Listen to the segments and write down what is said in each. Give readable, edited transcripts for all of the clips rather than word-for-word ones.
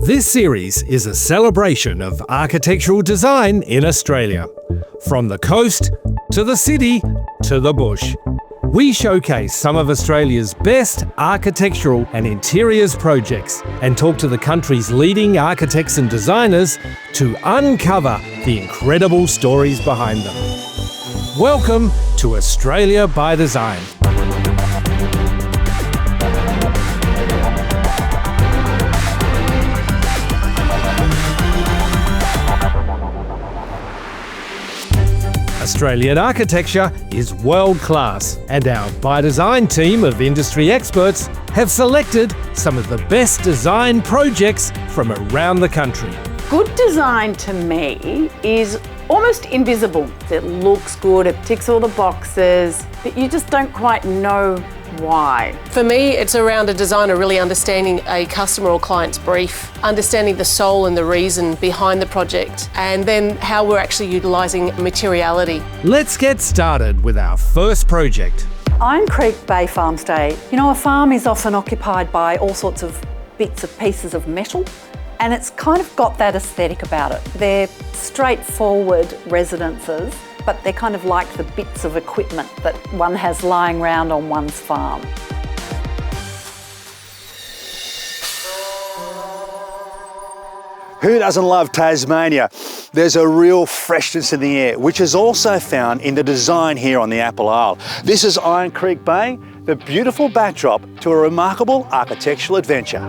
This series is a celebration of architectural design in Australia. From the coast, to the city, to the bush. We showcase some of Australia's best architectural and interiors projects and talk to the country's leading architects and designers to uncover the incredible stories behind them. Welcome to Australia by Design. Australian architecture is world-class, and our ByDesign team of industry experts have selected some of the best design projects from around the country. Good design to me is almost invisible. It looks good, it ticks all the boxes, but you just don't quite know why. For me, it's around a designer really understanding a customer or client's brief, understanding the soul and the reason behind the project, and then how we're actually utilising materiality. Let's get started with our first project. Iron Creek Bay Farm Stay. You know, a farm is often occupied by all sorts of bits of pieces of metal, and it's kind of got that aesthetic about it. They're straightforward residences, but they're kind of like the bits of equipment that one has lying around on one's farm. Who doesn't love Tasmania? There's a real freshness in the air, which is also found in the design here on the Apple Isle. This is Iron Creek Bay, the beautiful backdrop to a remarkable architectural adventure.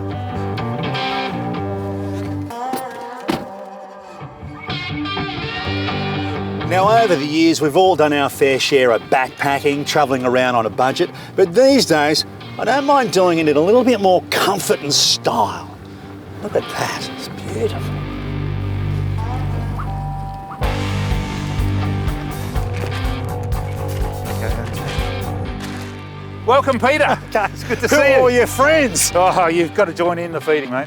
Now, over the years, we've all done our fair share of backpacking, travelling around on a budget, but these days, I don't mind doing it in a little bit more comfort and style. Look at that, it's beautiful. Welcome, Peter. It's good to see you. Who are all your friends? Oh, you've got to join in the feeding, mate.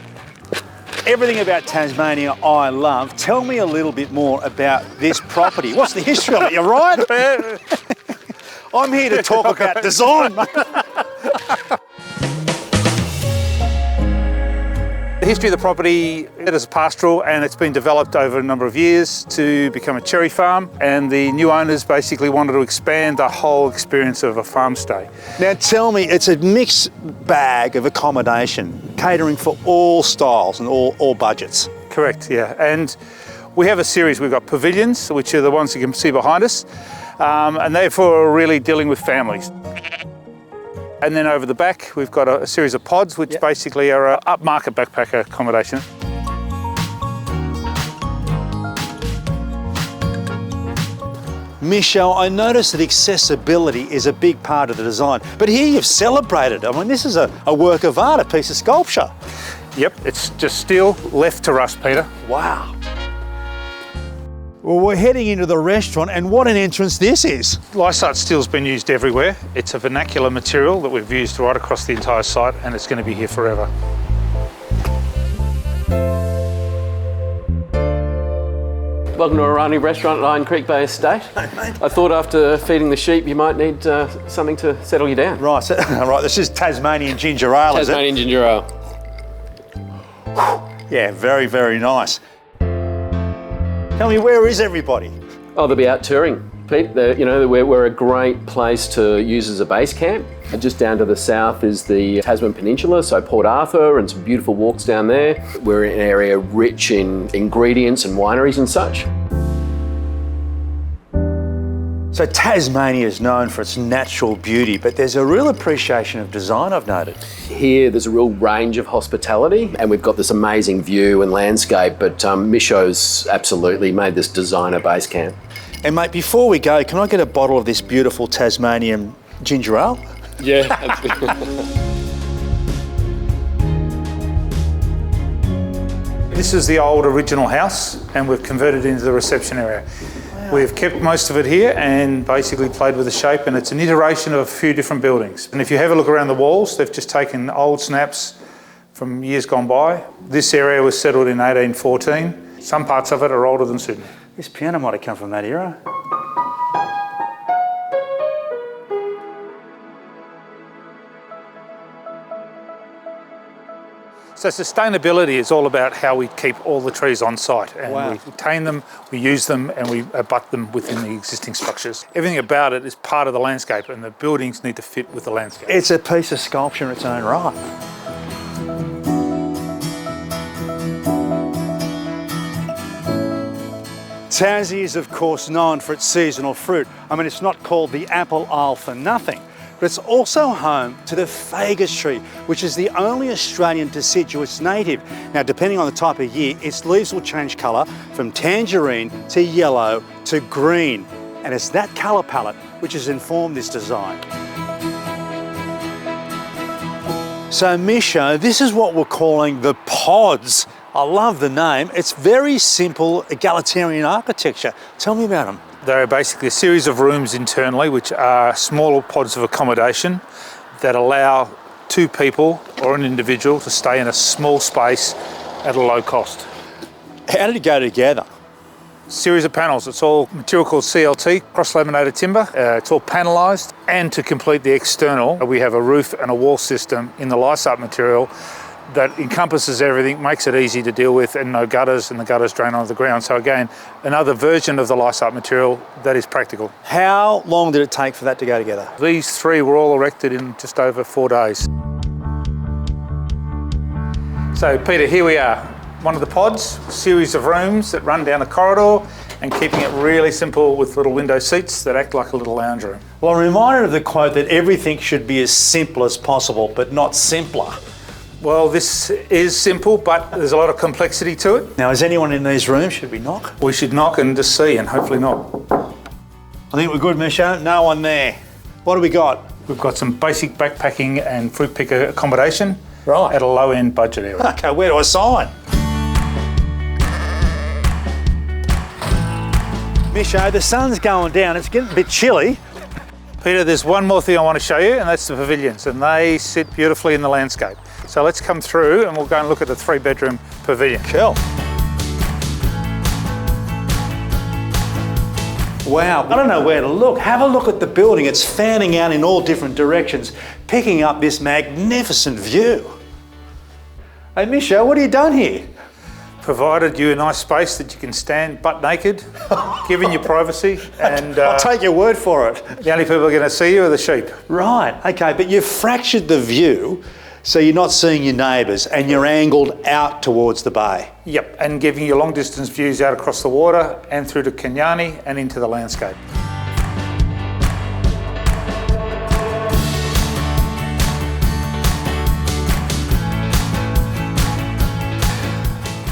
Everything about Tasmania I love. Tell me a little bit more about this property. What's the history of it, you're right? I'm here to talk about design, mate. The history of the property, it is pastoral and it's been developed over a number of years to become a cherry farm, and the new owners basically wanted to expand the whole experience of a farm stay. Now tell me, it's a mixed bag of accommodation, catering for all styles and all budgets. Correct, yeah. And we have a series, we've got pavilions, which are the ones you can see behind us, and therefore are really dealing with families. And then over the back, we've got a series of pods, which basically are upmarket backpacker accommodation. Michelle, I noticed that accessibility is a big part of the design, but here you've celebrated. I mean, this is a work of art, a piece of sculpture. Yep, it's just steel left to rust, Peter. Wow. Well, we're heading into the restaurant, and what an entrance this is. Lysart steel's been used everywhere. It's a vernacular material that we've used right across the entire site, and it's going to be here forever. Welcome to Irani restaurant at Iron Creek Bay Estate. Hey, mate. I thought after feeding the sheep you might need something to settle you down. Right, so, right, this is Tasmanian ginger ale, Tasmanian ginger ale. is it? Yeah, very, very nice. Tell me, where is everybody? Oh, they'll be out touring, Pete. We're a great place to use as a base camp. Just down to the south is the Tasman Peninsula, so Port Arthur and some beautiful walks down there. We're in an area rich in ingredients and wineries and such. So Tasmania is known for its natural beauty, but there's a real appreciation of design, I've noted. Here there's a real range of hospitality, and we've got this amazing view and landscape, but Misho's absolutely made this designer base camp. And mate, before we go, can I get a bottle of this beautiful Tasmanian ginger ale? Yeah. This is the old original house, and we've converted it into the reception area. We've kept most of it here and basically played with the shape, and it's an iteration of a few different buildings. And if you have a look around the walls, they've just taken old snaps from years gone by. This area was settled in 1814. Some parts of it are older than Sydney. This piano might have come from that era. So sustainability is all about how we keep all the trees on site, and we retain them, we use them, and we abut them within the existing structures. Everything about it is part of the landscape, and the buildings need to fit with the landscape. It's a piece of sculpture in its own right. Tassie is, of course, known for its seasonal fruit. I mean, it's not called the apple isle for nothing. But it's also home to the fagus tree, which is the only Australian deciduous native. Now, depending on the type of year, its leaves will change colour from tangerine to yellow to green. And it's that colour palette which has informed this design. So, Misha, this is what we're calling the pods. I love the name. It's very simple egalitarian architecture. Tell me about them. They're basically a series of rooms internally, which are smaller pods of accommodation that allow two people or an individual to stay in a small space at a low cost. How did it go together? Series of panels. It's all material called CLT, cross-laminated timber. It's all panelised. And to complete the external, we have a roof and a wall system in the lysart material that encompasses everything, makes it easy to deal with, and no gutters, and the gutters drain onto the ground. So again, another version of the lysart material that is practical. How long did it take for that to go together? These three were all erected in just over 4 days. So Peter, here we are. One of the pods, a series of rooms that run down a corridor, and keeping it really simple with little window seats that act like a little lounge room. Well, I'm reminded of the quote that everything should be as simple as possible, but not simpler. Well, this is simple, but there's a lot of complexity to it. Now, is anyone in these rooms? Should we knock? We should knock and just see, and hopefully not. I think we're good, Misha. No one there. What do we got? We've got some basic backpacking and fruit picker accommodation Right. at a low-end budget area. Okay, where do I sign? Misha, the sun's going down. It's getting a bit chilly. Peter, there's one more thing I want to show you, and that's the pavilions, and they sit beautifully in the landscape. So let's come through and we'll go and look at the 3-bedroom pavilion. Cool. Wow, I don't know where to look. Have a look at the building. It's fanning out in all different directions, picking up this magnificent view. Hey, Misha, what have you done here? Provided you a nice space that you can stand butt naked, given your privacy, and I'll take your word for it. the only people who are going to see you are the sheep. Right, okay, but you've fractured the view so you're not seeing your neighbours and you're angled out towards the bay. Yep, and giving you long distance views out across the water and through to Kenyani and into the landscape.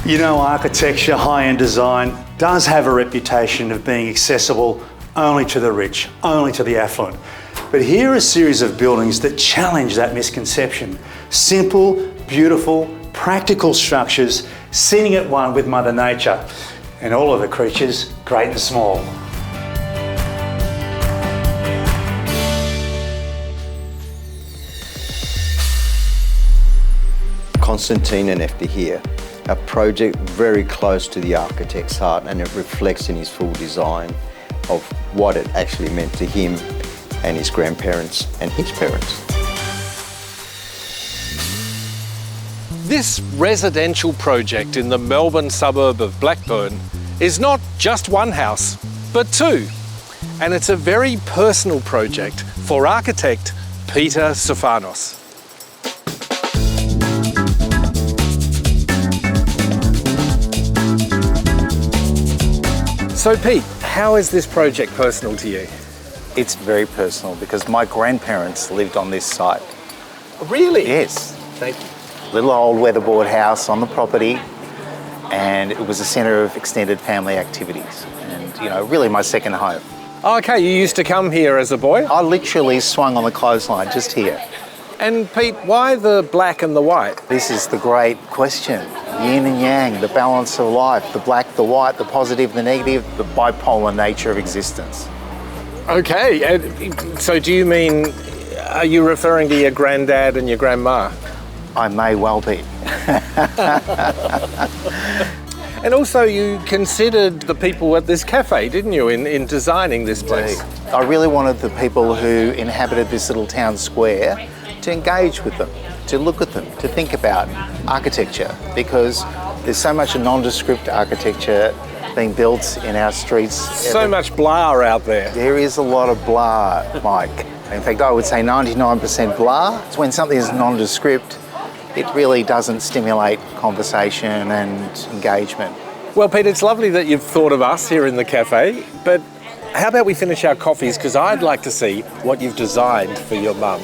You know, architecture, high-end design does have a reputation of being accessible only to the rich, only to the affluent. But here are a series of buildings that challenge that misconception. Simple, beautiful, practical structures sitting at one with Mother Nature and all of the creatures, great and small. Constantine Eftihia, a project very close to the architect's heart, and it reflects in his full design of what it actually meant to him and his grandparents and his parents. This residential project in the Melbourne suburb of Blackburn is not just one house, but two. And it's a very personal project for architect Peter Sofanos. So Pete, how is this project personal to you? It's very personal because my grandparents lived on this site. Really? Yes. Thank you. Little old weatherboard house on the property, and it was a centre of extended family activities and, you know, really my second home. Okay, you used to come here as a boy? I literally swung on the clothesline just here. And Pete, why the black and the white? This is the great question. Yin and yang, the balance of life, the black, the white, the positive, the negative, the bipolar nature of existence. Okay, so do you mean, are you referring to your granddad and your grandma? I may well be. And also you considered the people at this cafe, didn't you, in designing this place? I really wanted the people who inhabited this little town square to engage with them. to look at them, to think about architecture, because there's so much nondescript architecture being built in our streets. So much blah out there. There is a lot of blah, Mike. In fact, I would say 99% blah. It's when something is nondescript, it really doesn't stimulate conversation and engagement. Well, Pete, it's lovely that you've thought of us here in the cafe, but how about we finish our coffees, because I'd like to see what you've designed for your mum.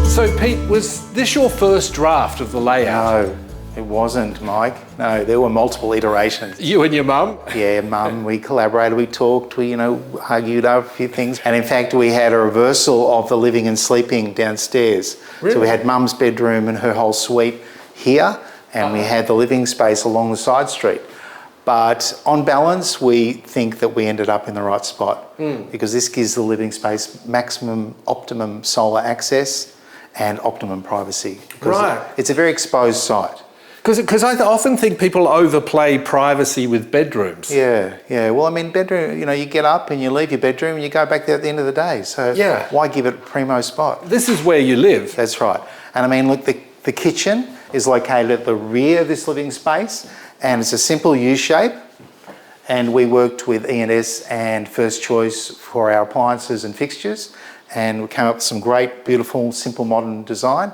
So, Pete, was this your first draft of the layout? No, it wasn't, Mike. No, there were multiple iterations. You and your mum? Yeah, Mum, we collaborated, we talked, we, argued over a few things. And in fact, we had a reversal of the living and sleeping downstairs. Really? So we had Mum's bedroom and her whole suite here, and we had the living space along the side street. But on balance, we think that we ended up in the right spot because this gives the living space maximum, optimum solar access and optimum privacy. Right. It's a very exposed site. Because I often think people overplay privacy with bedrooms. Yeah. Well, I mean, bedroom, you get up and you leave your bedroom and you go back there at the end of the day. So why give it a primo spot? This is where you live. That's right. And I mean, look, the kitchen is located at the rear of this living space, and it's a simple U shape. And we worked with E&S and First Choice for our appliances and fixtures, and we came up with some great, beautiful, simple, modern design.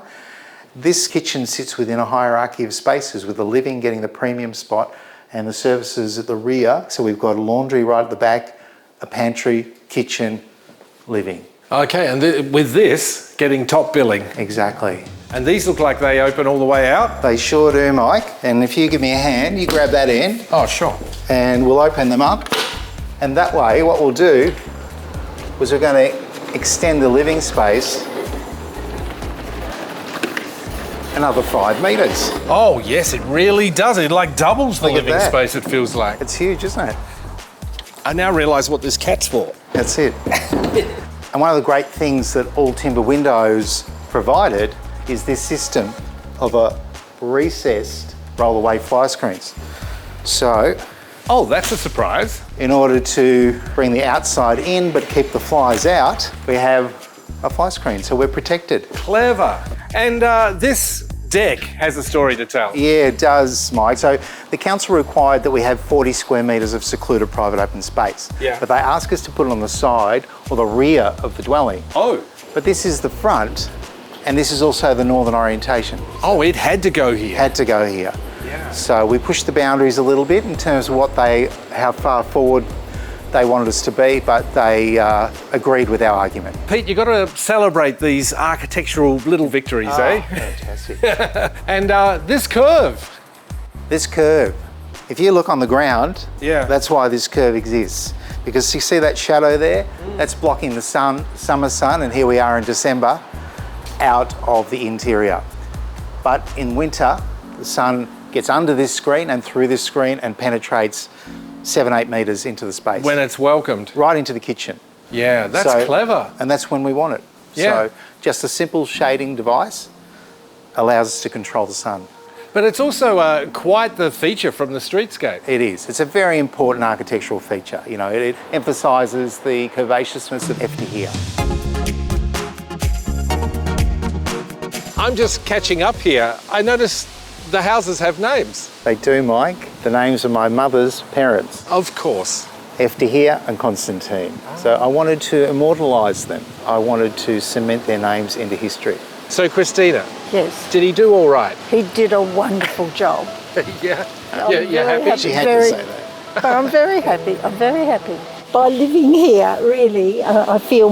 This kitchen sits within a hierarchy of spaces, with the living getting the premium spot and the services at the rear. So we've got a laundry right at the back, a pantry, kitchen, living. Okay, and with this, getting top billing. Exactly. And these look like they open all the way out? They sure do, Mike. And if you give me a hand, you grab that end. Oh, sure. And we'll open them up. And that way, what we'll do is we're going to extend the living space another 5 metres. Oh, yes, it really does. It doubles the living space, it feels like. It's huge, isn't it? I now realise what this cat's for. That's it. And one of the great things that all timber windows provided is this system of a recessed roll-away fly screens. So, oh, that's a surprise. In order to bring the outside in but keep the flies out, we have a fly screen, so we're protected. Clever. And this deck has a story to tell. Yeah, it does, Mike. So the council required that we have 40 square metres of secluded private open space. Yeah. But they asked us to put it on the side or the rear of the dwelling. Oh. But this is the front, and this is also the northern orientation. Oh, it had to go here. Had to go here. Yeah. So we pushed the boundaries a little bit in terms of how far forward they wanted us to be, but they agreed with our argument. Pete, you've got to celebrate these architectural little victories, eh? Fantastic. And this curve. This curve. If you look on the ground, yeah, that's why this curve exists. Because you see that shadow there? That's blocking the sun, summer sun, and here we are in December, out of the interior. But in winter, the sun gets under this screen and through this screen and penetrates 7-8 metres into the space. When it's welcomed. Right into the kitchen. Yeah, that's clever. And that's when we want it. Yeah. So just a simple shading device allows us to control the sun. But it's also quite the feature from the streetscape. It is. It's a very important architectural feature. It emphasises the curvaceousness of Eftihia. I'm just catching up here. I noticed the houses have names. They do, Mike. The names of my mother's parents. Of course. Eftihia and Constantine. So I wanted to immortalise them. I wanted to cement their names into history. So, Christina. Yes. Did he do all right? He did a wonderful job. Yeah. You're happy? She had to say that. But I'm very happy. I'm very happy. By living here, really, I feel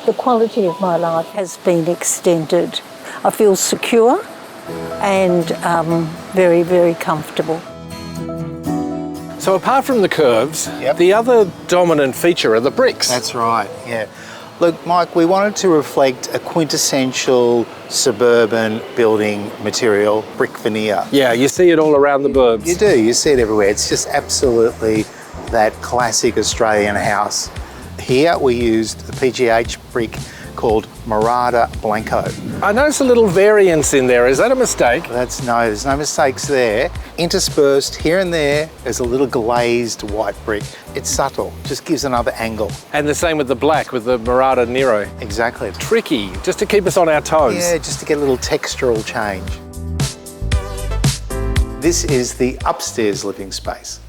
the quality of my life has been extended. I feel secure and very, very comfortable. So apart from the curves, Yep. the other dominant feature are the bricks. That's right, yeah. Look, Mike, we wanted to reflect a quintessential suburban building material, brick veneer. Yeah, you see it all around the burbs. You do, you see it everywhere. It's just absolutely that classic Australian house. Here we used the PGH brick called Murata Blanco. I notice a little variance in there. Is that a mistake? There's no mistakes there. Interspersed here and there is a little glazed white brick. It's subtle, just gives another angle. And the same with the black, with the Murata Nero. Exactly. Tricky, just to keep us on our toes. Yeah, just to get a little textural change. This is the upstairs living space.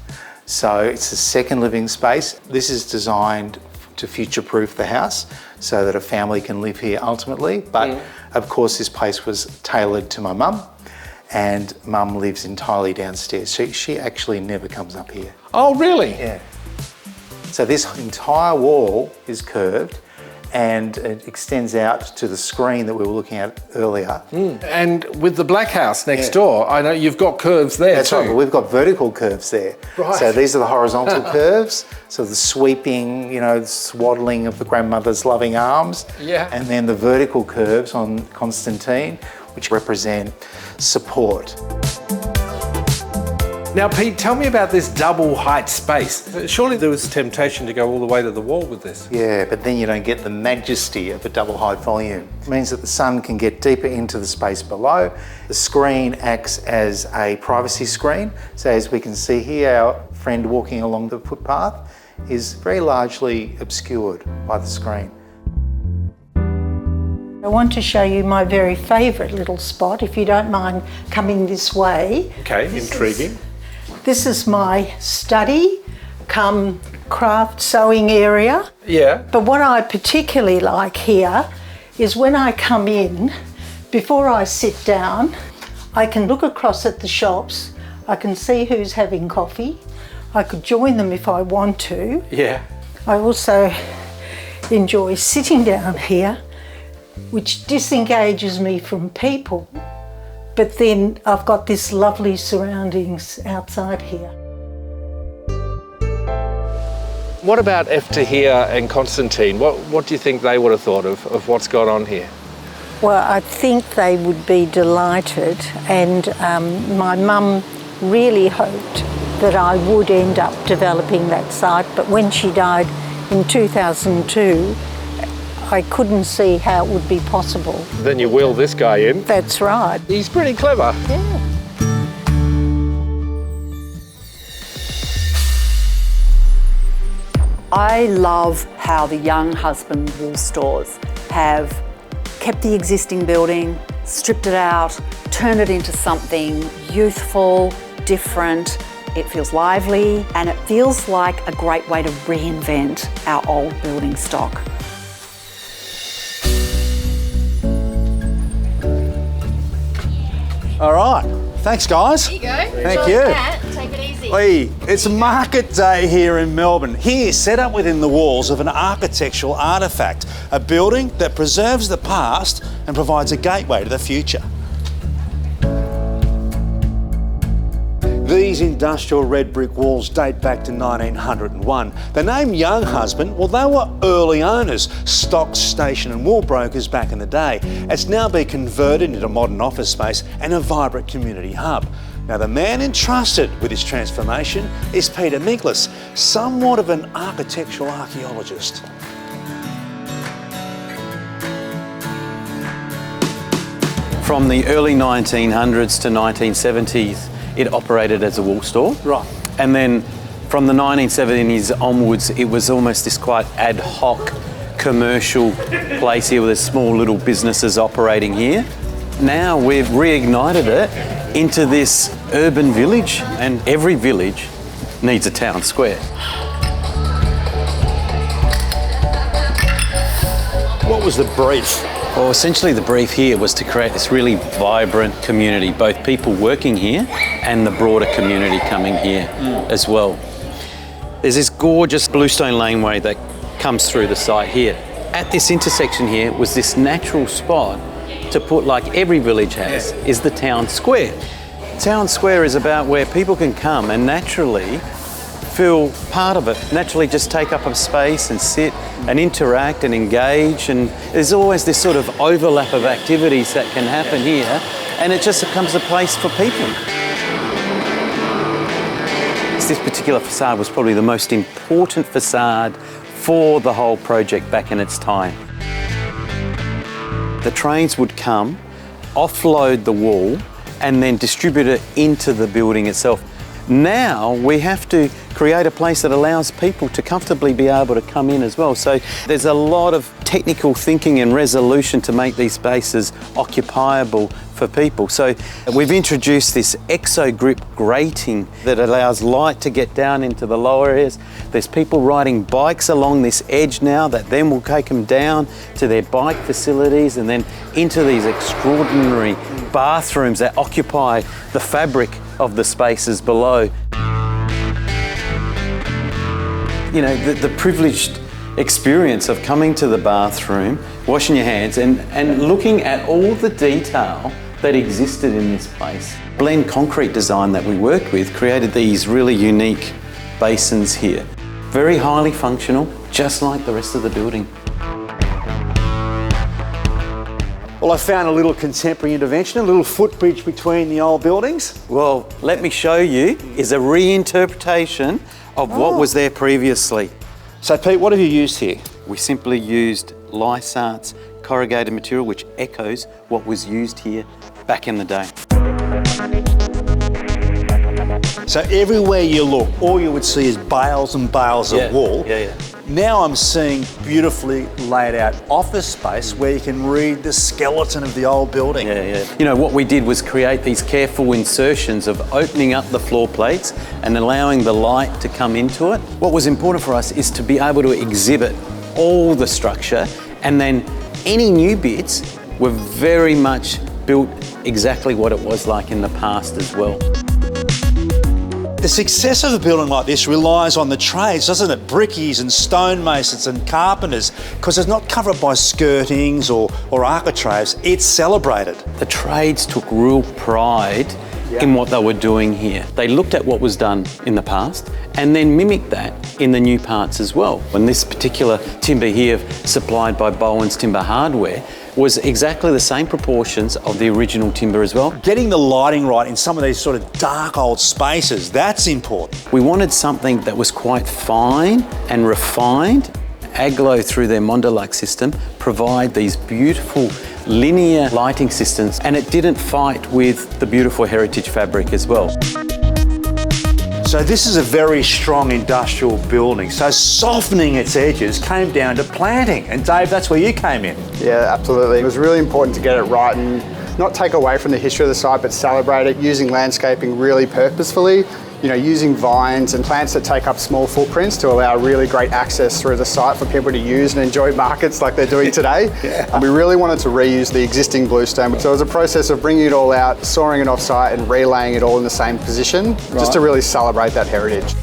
So it's the second living space. This is designed to future-proof the house so that a family can live here ultimately. But of course, this place was tailored to my mum, and mum lives entirely downstairs. She actually never comes up here. Oh, really? Yeah. So this entire wall is curved and it extends out to the screen that we were looking at earlier. And with the black house next door, I know you've got curves there. That's too. right, but we've got vertical curves there. Right. So these are the horizontal curves, so the sweeping, swaddling of the grandmother's loving arms. Yeah. And then the vertical curves on Constantine, which represent support. Now, Pete, tell me about this double height space. Surely there was temptation to go all the way to the wall with this. Yeah, but then you don't get the majesty of a double height volume. It means that the sun can get deeper into the space below. The screen acts as a privacy screen. So as we can see here, our friend walking along the footpath is very largely obscured by the screen. I want to show you my very favourite little spot, if you don't mind coming this way. Okay, intriguing. This is my study, come craft sewing area. Yeah. But what I particularly like here is when I come in, before I sit down, I can look across at the shops, I can see who's having coffee, I could join them if I want to. Yeah. I also enjoy sitting down here, which disengages me from people. But then I've got this lovely surroundings outside here. What about Eftihia and Constantine? What do you think they would have thought of what's gone on here? Well, I think they would be delighted, and my mum really hoped that I would end up developing that site, but when she died in 2002, I couldn't see how it would be possible. Then you wheel this guy in. That's right. He's pretty clever. Yeah. I love how the Younghusband wool stores have kept the existing building, stripped it out, turned it into something youthful, different. It feels lively, and it feels like a great way to reinvent our old building stock. All right, thanks guys. There you go. Thank Enjoy you. that. Take it easy. Hey, it's market day here in Melbourne. Here, set up within the walls of an architectural artefact, a building that preserves the past and provides a gateway to the future. These industrial red brick walls date back to 1901. The name Younghusband, well, they were early owners, stock, station and wool brokers back in the day. It's now been converted into modern office space and a vibrant community hub. Now, the man entrusted with this transformation is Peter Minklis, somewhat of an architectural archaeologist. From the early 1900s to 1970s, it operated as a wool store. Right. And then from the 1970s onwards, it was almost this quite ad hoc commercial place here with small little businesses operating here. Now we've reignited it into this urban village, and every village needs a town square. What was the brief? Well, essentially the brief here was to create this really vibrant community, both people working here and the broader community coming here as well. There's this gorgeous bluestone laneway that comes through the site here. At this intersection here was this natural spot to put, like every village has, is the town square. Town square is about where people can come and naturally feel part of it, naturally just take up a space and sit and interact and engage, and there's always this sort of overlap of activities that can happen here, and it just becomes a place for people. This particular facade was probably the most important facade for the whole project back in its time. The trains would come, offload the wall, and then distribute it into the building itself. Now we have to create a place that allows people to comfortably be able to come in as well. So there's a lot of technical thinking and resolution to make these spaces occupiable for people. So we've introduced this exo-grip grating that allows light to get down into the lower areas. There's people riding bikes along this edge now that then will take them down to their bike facilities and then into these extraordinary bathrooms that occupy the fabric of the spaces below. You know, the privileged experience of coming to the bathroom, washing your hands and looking at all the detail that existed in this place. Blend concrete design that we worked with created these really unique basins here. Very highly functional, just like the rest of the building. Well, I found a little contemporary intervention, a little footbridge between the old buildings. Well, let me show you, is a reinterpretation of what was there previously. So Pete, what have you used here? We simply used Lysart's corrugated material, which echoes what was used here back in the day. So everywhere you look, all you would see is bales and bales of wall. Now I'm seeing beautifully laid out office space where you can read the skeleton of the old building. You know, what we did was create these careful insertions of opening up the floor plates and allowing the light to come into it. What was important for us is to be able to exhibit all the structure, and then any new bits were very much built exactly what it was like in the past as well. The success of a building like this relies on the trades, doesn't it? Brickies and stonemasons and carpenters, because it's not covered by skirtings or architraves, it's celebrated. The trades took real pride in what they were doing here. They looked at what was done in the past and then mimicked that in the new parts as well. And this particular timber here, supplied by Bowen's Timber Hardware, was exactly the same proportions of the original timber as well. Getting the lighting right in some of these sort of dark old spaces, that's important. We wanted something that was quite fine and refined. Aglo, through their Mondolux system, provide these beautiful linear lighting systems, and it didn't fight with the beautiful heritage fabric as well. So this is a very strong industrial building. So softening its edges came down to planting. And Dave, that's where you came in. Yeah, absolutely. It was really important to get it right and not take away from the history of the site, but celebrate it using landscaping really purposefully. You know, using vines and plants that take up small footprints to allow really great access through the site for people to use and enjoy markets like they're doing today. And we really wanted to reuse the existing bluestone. So it was a process of bringing it all out, sawing it off site and relaying it all in the same position, just to really celebrate that heritage.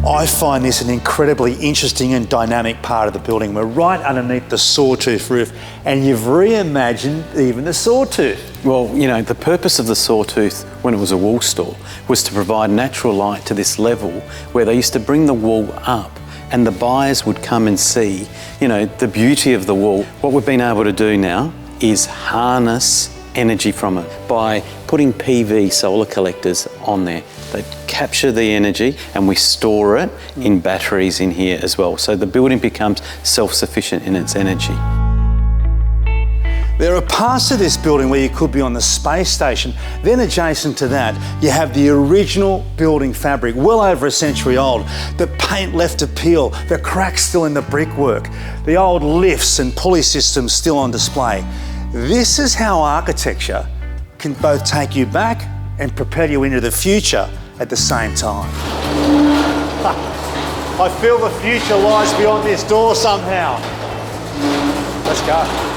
I find this an incredibly interesting and dynamic part of the building. We're right underneath the sawtooth roof, and you've reimagined even the sawtooth. Well, you know, the purpose of the sawtooth when it was a wall store was to provide natural light to this level where they used to bring the wall up and the buyers would come and see, you know, the beauty of the wall. What we've been able to do now is harness energy from it by putting PV solar collectors on there. They capture the energy and we store it in batteries in here as well. So the building becomes self-sufficient in its energy. There are parts of this building where you could be on the space station. Then adjacent to that, you have the original building fabric, well over a century old. The paint left to peel, the cracks still in the brickwork, the old lifts and pulley systems still on display. This is how architecture can both take you back and propel you into the future at the same time. I feel the future lies beyond this door somehow. Let's go.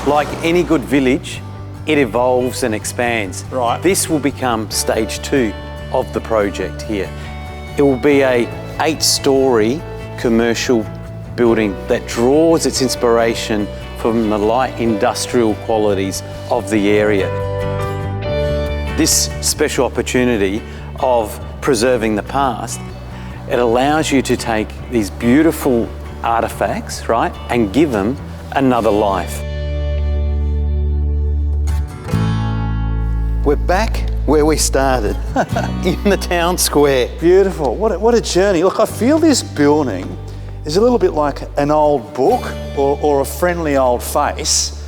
Like any good village, it evolves and expands. Right. This will become stage 2 of the project here. It will be a 8-storey commercial building that draws its inspiration from the light industrial qualities of the area. This special opportunity of preserving the past, it allows you to take these beautiful artifacts, right, and give them another life. We're back where we started, in the town square. Beautiful. What a journey. Look, I feel this building is a little bit like an old book or a friendly old face.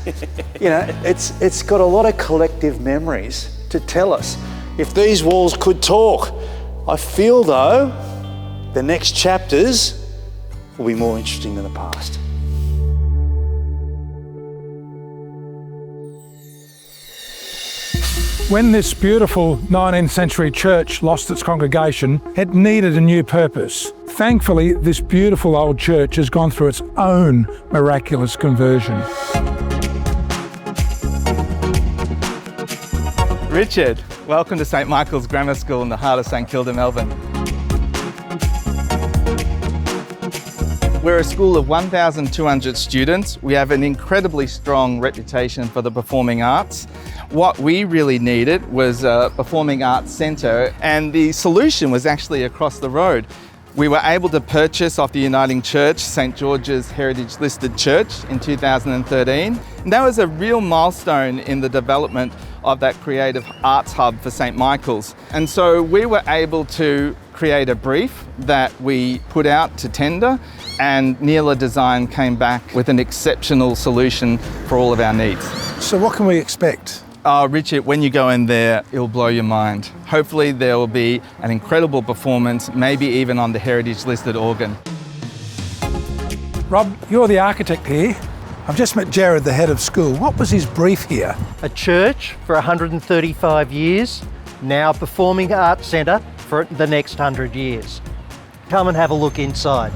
You know, it's got a lot of collective memories to tell us. If these walls could talk, I feel though, the next chapters will be more interesting than the past. When this beautiful 19th century church lost its congregation, it needed a new purpose. Thankfully, this beautiful old church has gone through its own miraculous conversion. Richard, welcome to St Michael's Grammar School in the heart of St Kilda, Melbourne. We're a school of 1,200 students. We have an incredibly strong reputation for the performing arts. What we really needed was a performing arts centre, and the solution was actually across the road. We were able to purchase off the Uniting Church, St George's Heritage Listed Church in 2013. And that was a real milestone in the development of that creative arts hub for St Michael's. And so we were able to create a brief that we put out to tender, and Neela Design came back with an exceptional solution for all of our needs. So what can we expect? Richard, when you go in there, it'll blow your mind. Hopefully there will be an incredible performance, maybe even on the heritage listed organ. Rob, you're the architect here. I've just met Jared, the head of school. What was his brief here? A church for 135 years, now a performing arts centre for the next 100 years. Come and have a look inside.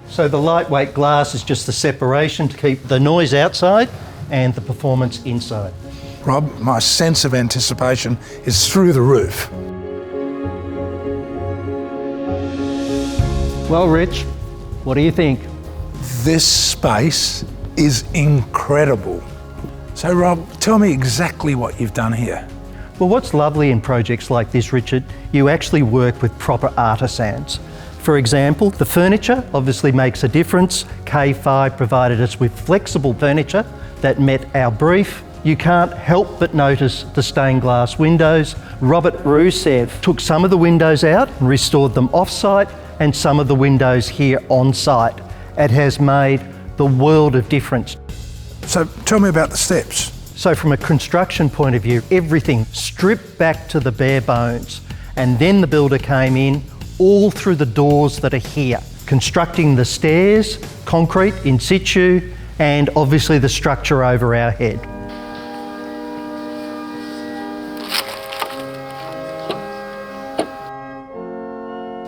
So the lightweight glass is just the separation to keep the noise outside and the performance inside. Rob, my sense of anticipation is through the roof. Well, Rich, what do you think? This space is incredible. So Rob, tell me exactly what you've done here. Well, what's lovely in projects like this, Richard, you actually work with proper artisans. For example, the furniture obviously makes a difference. K5 provided us with flexible furniture that met our brief. You can't help but notice the stained glass windows. Robert Rusev took some of the windows out and restored them off-site, and some of the windows here on-site. It has made the world of difference. So tell me about the steps. So from a construction point of view, everything stripped back to the bare bones, and then the builder came in all through the doors that are here, constructing the stairs, concrete in situ, and obviously the structure over our head.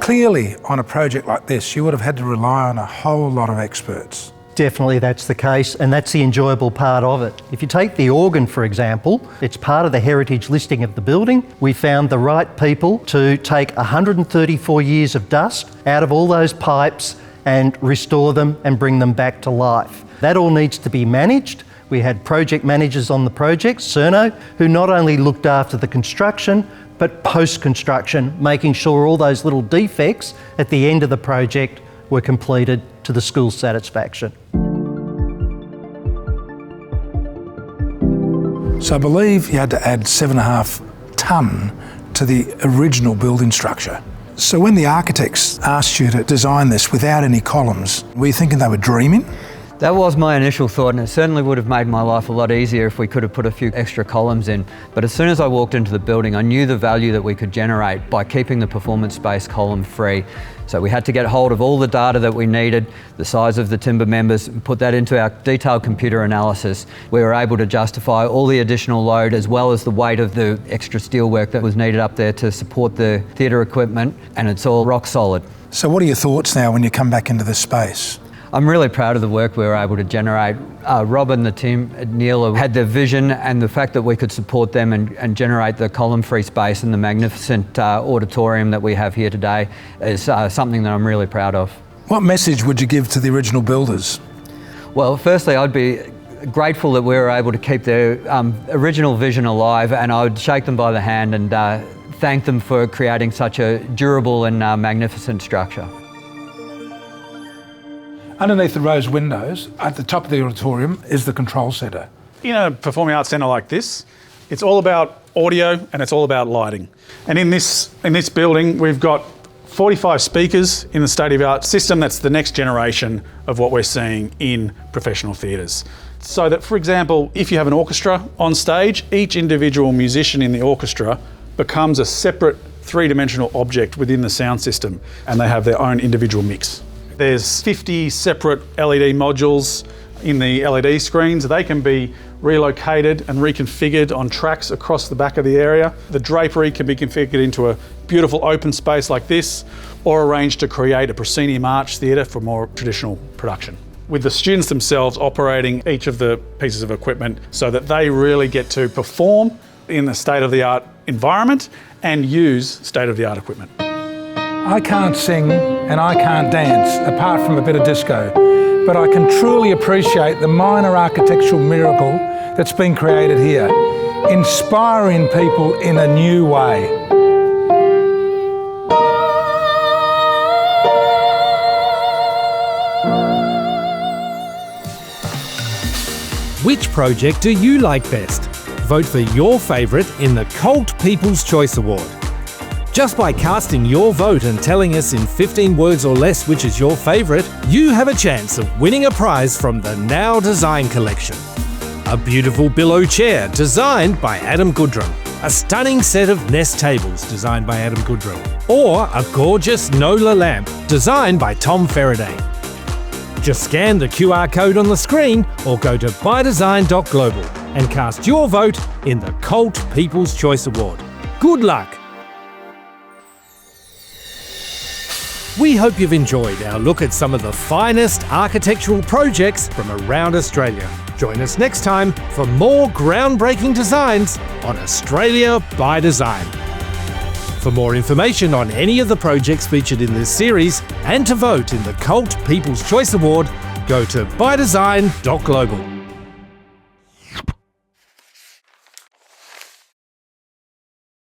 Clearly, on a project like this, you would have had to rely on a whole lot of experts. Definitely that's the case, and that's the enjoyable part of it. If you take the organ, for example, it's part of the heritage listing of the building. We found the right people to take 134 years of dust out of all those pipes and restore them and bring them back to life. That all needs to be managed. We had project managers on the project, Cerno, who not only looked after the construction, but post-construction, making sure all those little defects at the end of the project were completed to the school's satisfaction. So I believe you had to add 7.5 tonne to the original building structure. So when the architects asked you to design this without any columns, were you thinking they were dreaming? That was my initial thought, and it certainly would have made my life a lot easier if we could have put a few extra columns in. But as soon as I walked into the building, I knew the value that we could generate by keeping the performance space column free. So we had to get hold of all the data that we needed, the size of the timber members, and put that into our detailed computer analysis. We were able to justify all the additional load as well as the weight of the extra steelwork that was needed up there to support the theatre equipment, and it's all rock solid. So what are your thoughts now when you come back into this space? I'm really proud of the work we were able to generate. Rob and the team at Neela had the vision, and the fact that we could support them and generate the column-free space and the magnificent auditorium that we have here today is something that I'm really proud of. What message would you give to the original builders? Well, firstly, I'd be grateful that we were able to keep their original vision alive, and I would shake them by the hand and thank them for creating such a durable and magnificent structure. Underneath the rose windows, at the top of the auditorium, is the control centre. In a performing arts centre like this, it's all about audio and it's all about lighting. And in this building, we've got 45 speakers in the state-of-the-art system. That's the next generation of what we're seeing in professional theatres. So that, for example, if you have an orchestra on stage, each individual musician in the orchestra becomes a separate three-dimensional object within the sound system, and they have their own individual mix. There's 50 separate LED modules in the LED screens. They can be relocated and reconfigured on tracks across the back of the area. The drapery can be configured into a beautiful open space like this, or arranged to create a proscenium arch theatre for more traditional production, with the students themselves operating each of the pieces of equipment so that they really get to perform in the state-of-the-art environment and use state-of-the-art equipment. I can't sing and I can't dance apart from a bit of disco, but I can truly appreciate the minor architectural miracle that's been created here, inspiring people in a new way. Which project do you like best? Vote for your favourite in the Cult People's Choice Award. Just by casting your vote and telling us in 15 words or less which is your favourite, you have a chance of winning a prize from the Now Design collection. A beautiful billow chair designed by Adam Goodrum, a stunning set of Nest tables designed by Adam Goodrum, or a gorgeous Nola lamp designed by Tom Faraday. Just scan the QR code on the screen or go to ByDesign.global and cast your vote in the Cult People's Choice Award. Good luck! We hope you've enjoyed our look at some of the finest architectural projects from around Australia. Join us next time for more groundbreaking designs on Australia by Design. For more information on any of the projects featured in this series and to vote in the Cult People's Choice Award, go to ByDesign.global.